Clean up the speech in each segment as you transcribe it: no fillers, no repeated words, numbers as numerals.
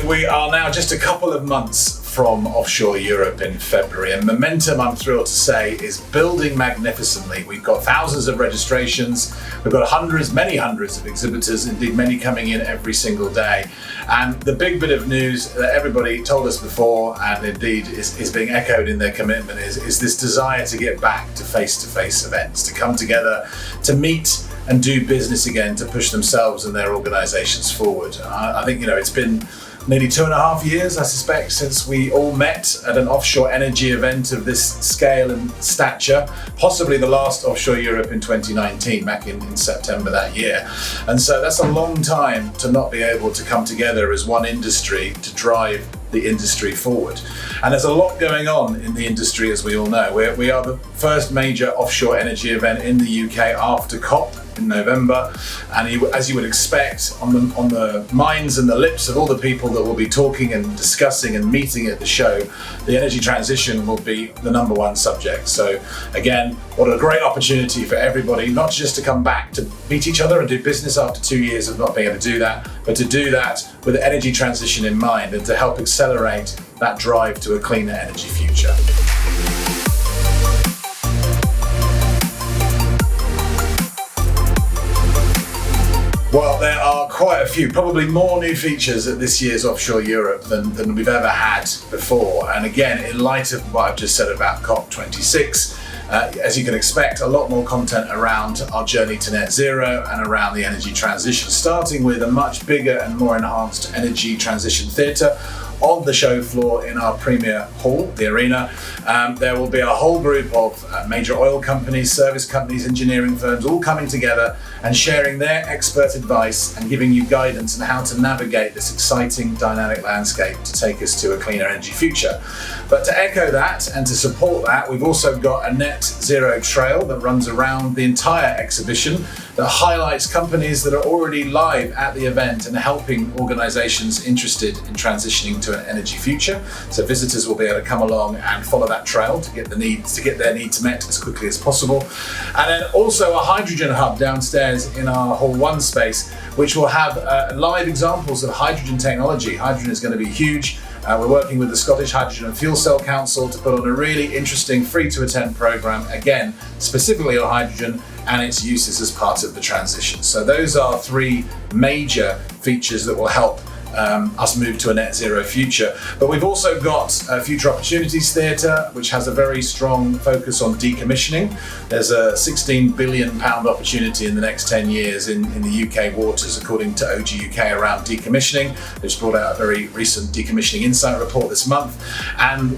we are now just a couple of months from offshore Europe in February, and momentum, I'm thrilled to say, is building magnificently. We've got thousands of registrations, we've got many hundreds of exhibitors, indeed many coming in every single day. And the big bit of news that everybody told us before, and indeed is being echoed in their commitment, is this desire to get back to face-to-face events, to come together, to meet and do business again, to push themselves and their organizations forward. I think, it's been nearly 2.5 years, I suspect, since we all met at an offshore energy event of this scale and stature, possibly the last offshore Europe in 2019, back in September that year. And so that's a long time to not be able to come together as one industry to drive the industry forward. And there's a lot going on in the industry, as we all know. We are the first major offshore energy event in the UK after COP in November, and as you would expect, on the minds and the lips of all the people that will be talking and discussing and meeting at the show, the energy transition will be the number one subject. So again, what a great opportunity for everybody, not just to come back to meet each other and do business after 2 years of not being able to do that, but to do that with the energy transition in mind and to help accelerate that drive to a cleaner energy future. Well, there are quite a few, probably more new features at this year's Offshore Europe than we've ever had before. And again, in light of what I've just said about COP26, as you can expect, a lot more content around our journey to net zero and around the energy transition, starting with a much bigger and more enhanced energy transition theatre on the show floor in our premier hall, the arena. There will be a whole group of major oil companies, service companies, engineering firms, all coming together and sharing their expert advice and giving you guidance on how to navigate this exciting dynamic landscape to take us to a cleaner energy future. But to echo that and to support that, we've also got a net zero trail that runs around the entire exhibition that highlights companies that are already live at the event and helping organizations interested in transitioning to an energy future. So visitors will be able to come along and follow that trail to get their needs met as quickly as possible. And then also a hydrogen hub downstairs in our Hall 1 space, which will have live examples of hydrogen technology. Hydrogen is going to be huge. We're working with the Scottish Hydrogen and Fuel Cell Council to put on a really interesting free-to-attend programme, again, specifically on hydrogen and its uses as part of the transition. So those are three major features that will help us move to a net zero future. But we've also got Future Opportunities Theatre, which has a very strong focus on decommissioning. There's a £16 billion opportunity in the next 10 years in the UK waters, according to OG UK, around decommissioning. They've just brought out a very recent decommissioning insight report this month. And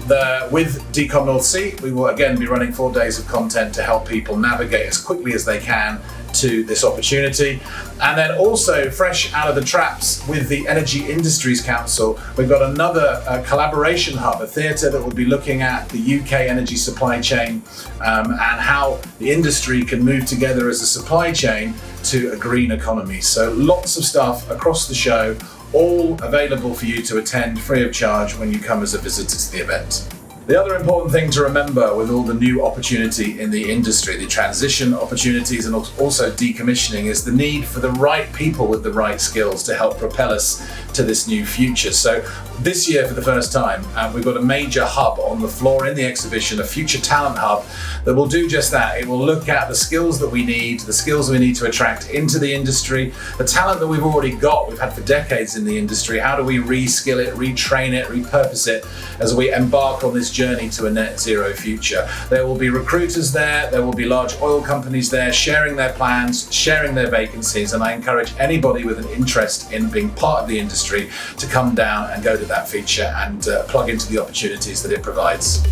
with Decom North Sea, we will again be running 4 days of content to help people navigate as quickly as they can to this opportunity. And then also fresh out of the traps with the Energy Industries Council, we've got another collaboration hub, a theatre that will be looking at the UK energy supply chain and how the industry can move together as a supply chain to a green economy. So lots of stuff across the show, all available for you to attend free of charge when you come as a visitor to the event. The other important thing to remember with all the new opportunity in the industry, the transition opportunities and also decommissioning, is the need for the right people with the right skills to help propel us to this new future. So this year, for the first time, we've got a major hub on the floor in the exhibition, a future talent hub that will do just that. It will look at the skills that we need, to attract into the industry, the talent that we've already got, we've had for decades in the industry. How do we reskill it, retrain it, repurpose it as we embark on this journey to a net zero future? There will be recruiters there will be large oil companies there sharing their plans, sharing their vacancies, and I encourage anybody with an interest in being part of the industry to come down and go to that feature and plug into the opportunities that it provides.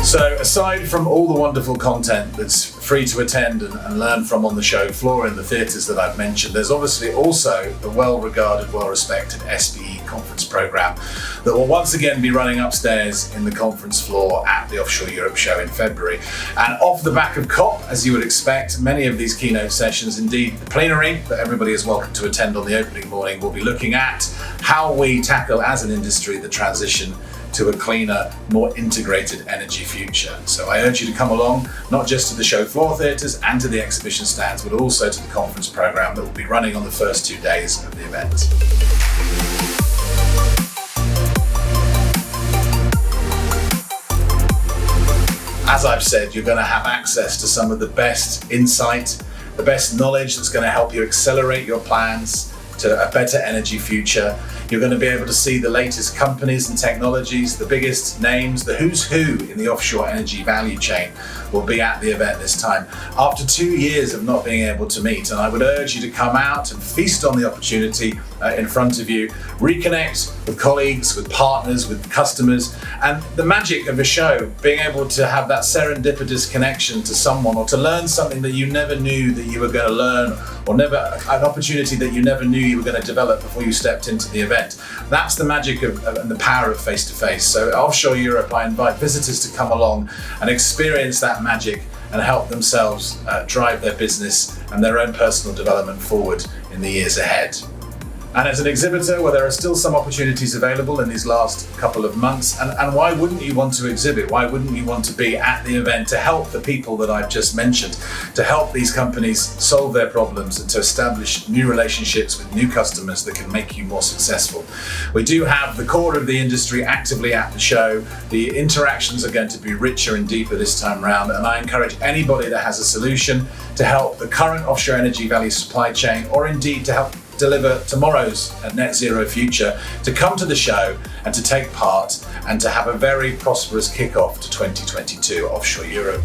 So aside from all the wonderful content that's free to attend and learn from on the show floor in the theatres that I've mentioned, there's obviously also the well-regarded, well-respected SPE conference programme that will once again be running upstairs in the conference floor at the Offshore Europe show in February. And off the back of COP, as you would expect, many of these keynote sessions, indeed the plenary that everybody is welcome to attend on the opening morning, will be looking at how we tackle as an industry the transition to a cleaner, more integrated energy future. So I urge you to come along, not just to the show floor theatres and to the exhibition stands, but also to the conference programme that will be running on the first 2 days of the event. As I've said, you're going to have access to some of the best insight, the best knowledge that's going to help you accelerate your plans to a better energy future. You're going to be able to see the latest companies and technologies, the biggest names, the who's who in the offshore energy value chain will be at the event this time. After 2 years of not being able to meet, and I would urge you to come out and feast on the opportunity in front of you, reconnect with colleagues, with partners, with customers, and the magic of a show, being able to have that serendipitous connection to someone or to learn something that you never knew that you were going to learn, or an opportunity that you never knew you were going to develop before you stepped into the event. That's the magic and the power of face-to-face. So Offshore Europe, I invite visitors to come along and experience that magic and help themselves drive their business and their own personal development forward in the years ahead. And as an exhibitor, well, there are still some opportunities available in these last couple of months. And why wouldn't you want to exhibit? Why wouldn't you want to be at the event to help the people that I've just mentioned, to help these companies solve their problems and to establish new relationships with new customers that can make you more successful? We do have the core of the industry actively at the show. The interactions are going to be richer and deeper this time round. And I encourage anybody that has a solution to help the current offshore energy value supply chain, or indeed to help deliver tomorrow's net zero future, to come to the show and to take part and to have a very prosperous kickoff to 2022 Offshore Europe.